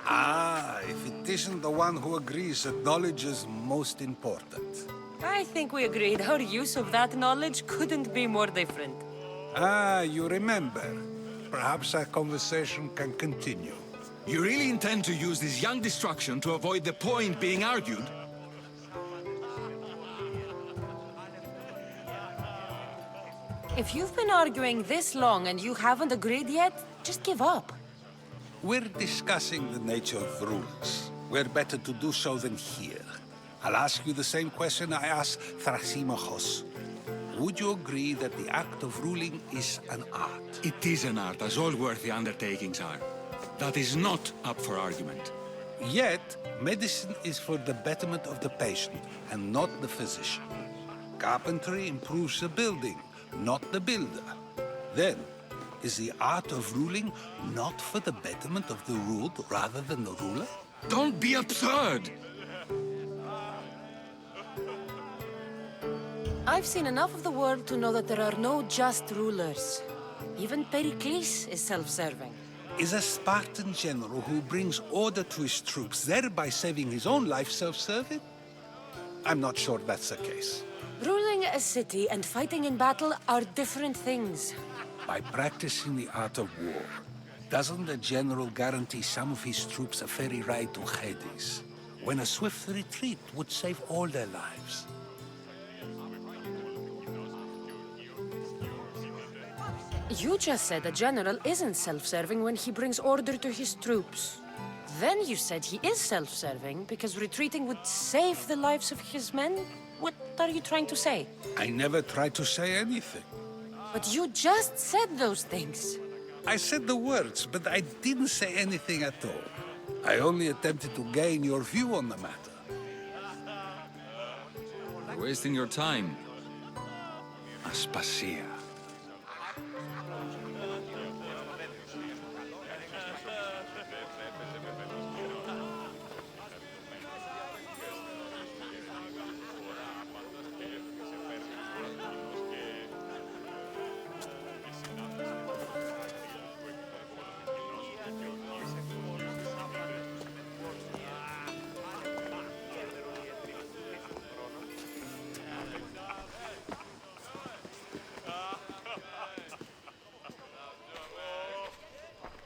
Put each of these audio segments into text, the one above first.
Ah, if it isn't the one who agrees that knowledge is most important. I think we agreed our use of that knowledge couldn't be more different. Ah, you remember. Perhaps our conversation can continue. You really intend to use this young destruction to avoid the point being argued? If you've been arguing this long and you haven't agreed yet, just give up. We're discussing the nature of rules. We're better to do so than here. I'll ask you the same question I asked Thrasymachos. Would you agree that the act of ruling is an art? It is an art, as all worthy undertakings are. That is not up for argument. Yet, medicine is for the betterment of the patient, and not the physician. Carpentry improves the building, not the builder. Then, is the art of ruling not for the betterment of the ruled rather than the ruler? Don't be absurd! I've seen enough of the world to know that there are no just rulers. Even Perikles is self-serving. Is a Spartan general who brings order to his troops, thereby saving his own life, self-serving? I'm not sure that's the case. Ruling a city and fighting in battle are different things. By practicing the art of war, doesn't the general guarantee some of his troops a ferry ride to Hades, when a swift retreat would save all their lives? You just said a general isn't self-serving when he brings order to his troops. Then you said he is self-serving because retreating would save the lives of his men? What are you trying to say? I never tried to say anything. But you just said those things. I said the words, but I didn't say anything at all. I only attempted to gain your view on the matter. You're wasting your time. Aspasia.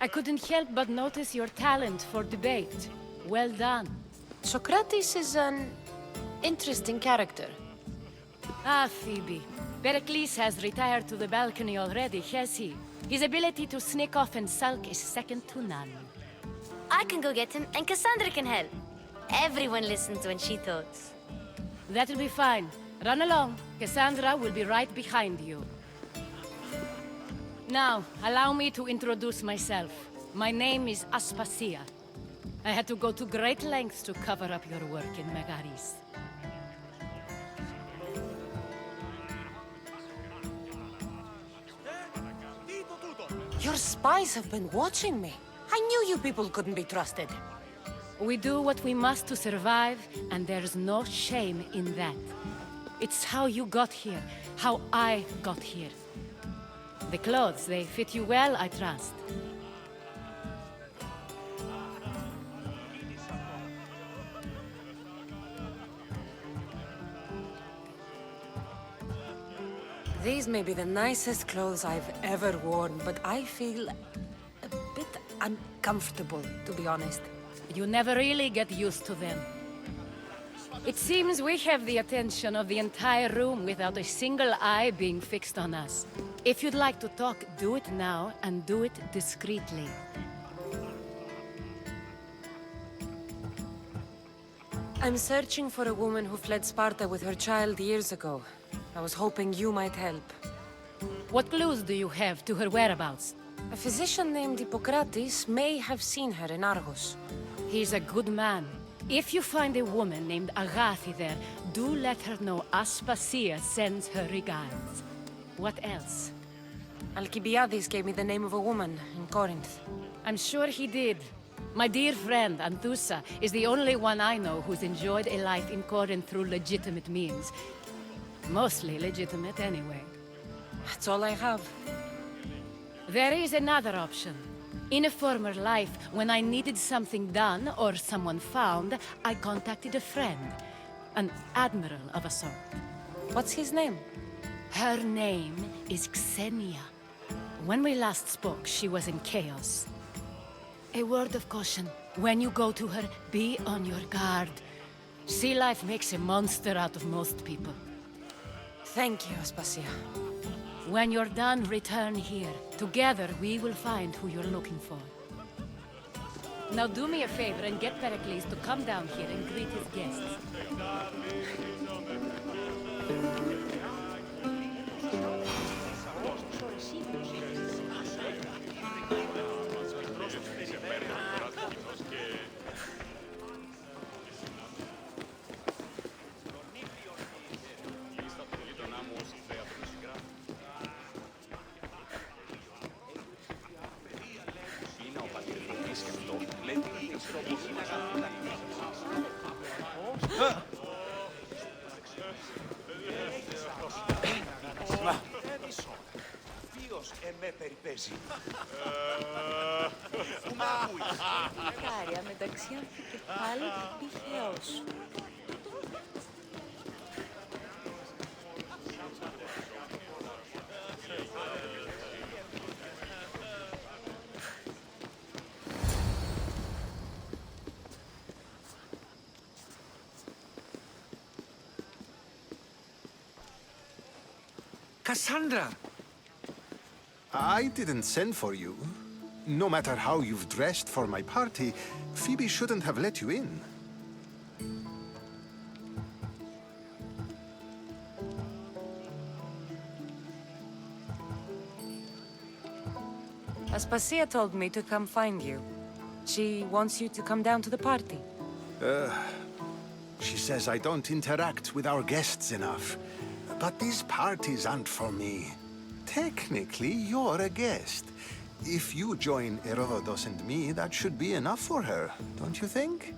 I couldn't help but notice your talent for debate. Well done. Socrates is an interesting character. Ah, Phoebe. Pericles has retired to the balcony already, has he? His ability to sneak off and sulk is second to none. I can go get him, and Cassandra can help. Everyone listens when she talks. That'll be fine. Run along. Cassandra will be right behind you. Now, allow me to introduce myself. My name is Aspasia. I had to go to great lengths to cover up your work in Megaris. Your spies have been watching me. I knew you people couldn't be trusted. We do what we must to survive, and there's no shame in that. It's how you got here, how I got here. The clothes, they fit you well, I trust. These may be the nicest clothes I've ever worn, but I feel a bit uncomfortable, to be honest. You never really get used to them. It seems we have the attention of the entire room without a single eye being fixed on us. If you'd like to talk, do it now, and do it discreetly. I'm searching for a woman who fled Sparta with her child years ago. I was hoping you might help. What clues do you have to her whereabouts? A physician named Hippocrates may have seen her in Argos. He's a good man. If you find a woman named Agathi there, do let her know Aspasia sends her regards. What else? Alcibiades gave me the name of a woman in Corinth. I'm sure he did. My dear friend, Anthusa, is the only one I know who's enjoyed a life in Corinth through legitimate means. Mostly legitimate, anyway. That's all I have. There is another option. In a former life, when I needed something done or someone found, I contacted a friend. An admiral of a sort. What's his name? Her name is Xenia. When we last spoke, she was in chaos. A word of caution. When you go to her, be on your guard. Sea life makes a monster out of most people. Thank you, Aspasia. When you're done, return here. Together, we will find who you're looking for. Now do me a favor and get Perikles to come down here and greet his guests. Κάρια μεταξύ αμφικεφάλου και πηχαίος. Cassandra! I didn't send for you. No matter how you've dressed for my party, Phoebe shouldn't have let you in. Aspasia told me to come find you. She wants you to come down to the party. She says I don't interact with our guests enough. But these parties aren't for me. Technically, you're a guest. If you join Herodotus and me, that should be enough for her, don't you think?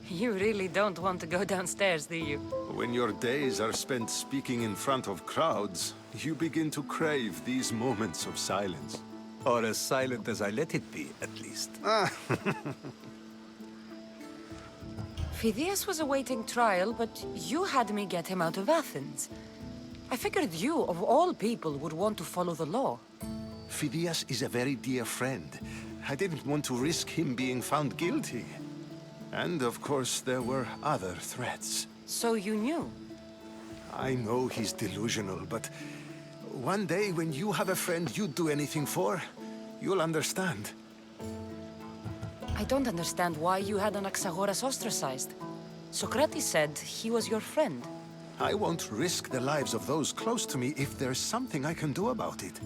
You really don't want to go downstairs, do you? When your days are spent speaking in front of crowds, you begin to crave these moments of silence. Or as silent as I let it be, at least. Phidias was awaiting trial, but you had me get him out of Athens. I figured you, of all people, would want to follow the law. Phidias is a very dear friend. I didn't want to risk him being found guilty. And of course, there were other threats. So you knew? I know he's delusional, but one day when you have a friend you'd do anything for, you'll understand. I don't understand why you had Anaxagoras ostracized. Socrates said he was your friend. I won't risk the lives of those close to me if there's something I can do about it.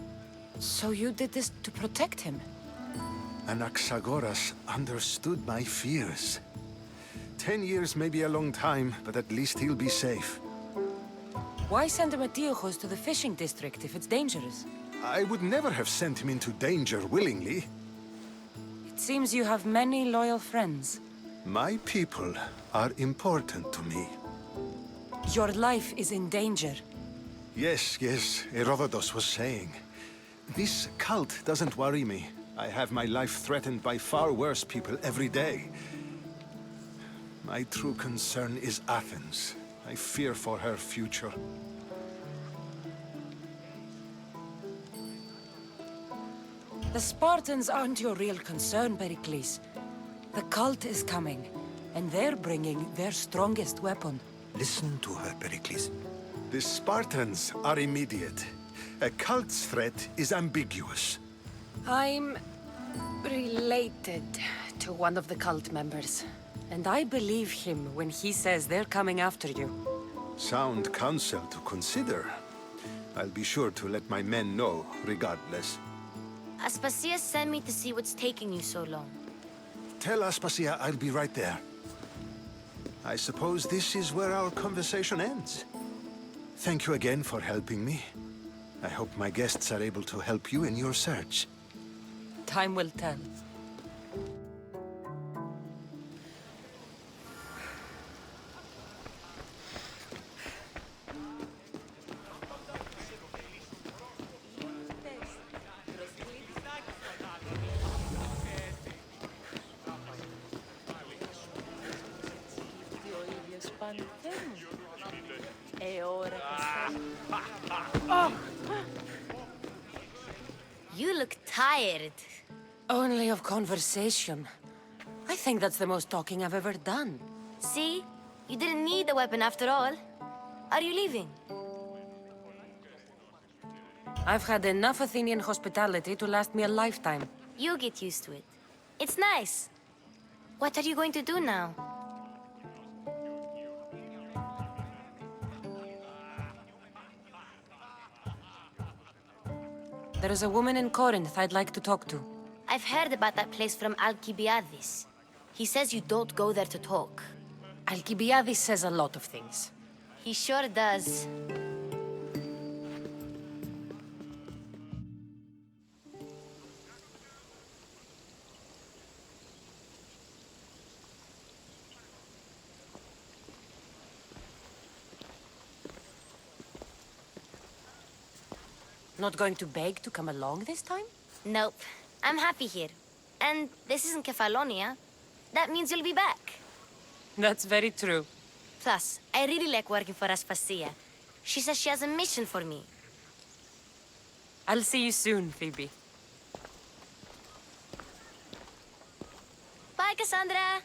So you did this to protect him? Anaxagoras understood my fears. 10 years may be a long time, but at least he'll be safe. Why send Emetiochos to the fishing district if it's dangerous? I would never have sent him into danger willingly. It seems you have many loyal friends. My people are important to me. Your life is in danger. Yes, Herodotus was saying. This cult doesn't worry me. I have my life threatened by far worse people every day. My true concern is Athens. I fear for her future. The Spartans aren't your real concern, Perikles. The cult is coming, and they're bringing their strongest weapon. Listen to her, Perikles. The Spartans are immediate. A cult's threat is ambiguous. I'm related to one of the cult members, and I believe him when he says they're coming after you. Sound counsel to consider. I'll be sure to let my men know, regardless. Aspasia sent me to see what's taking you so long. Tell Aspasia I'll be right there. I suppose this is where our conversation ends. Thank you again for helping me. I hope my guests are able to help you in your search. Time will tell. You look tired. Only of conversation. I think that's the most talking I've ever done. See? You didn't need the weapon after all. Are you leaving? I've had enough Athenian hospitality to last me a lifetime. You get used to it. It's nice. What are you going to do now? There is a woman in Corinth I'd like to talk to. I've heard about that place from Alcibiades. He says you don't go there to talk. Alcibiades says a lot of things. He sure does. Not going to beg to come along this time? Nope. I'm happy here. And this isn't Kefalonia. That means you'll be back. That's very true. Plus, I really like working for Aspasia. She says she has a mission for me. I'll see you soon, Phoebe. Bye, Cassandra!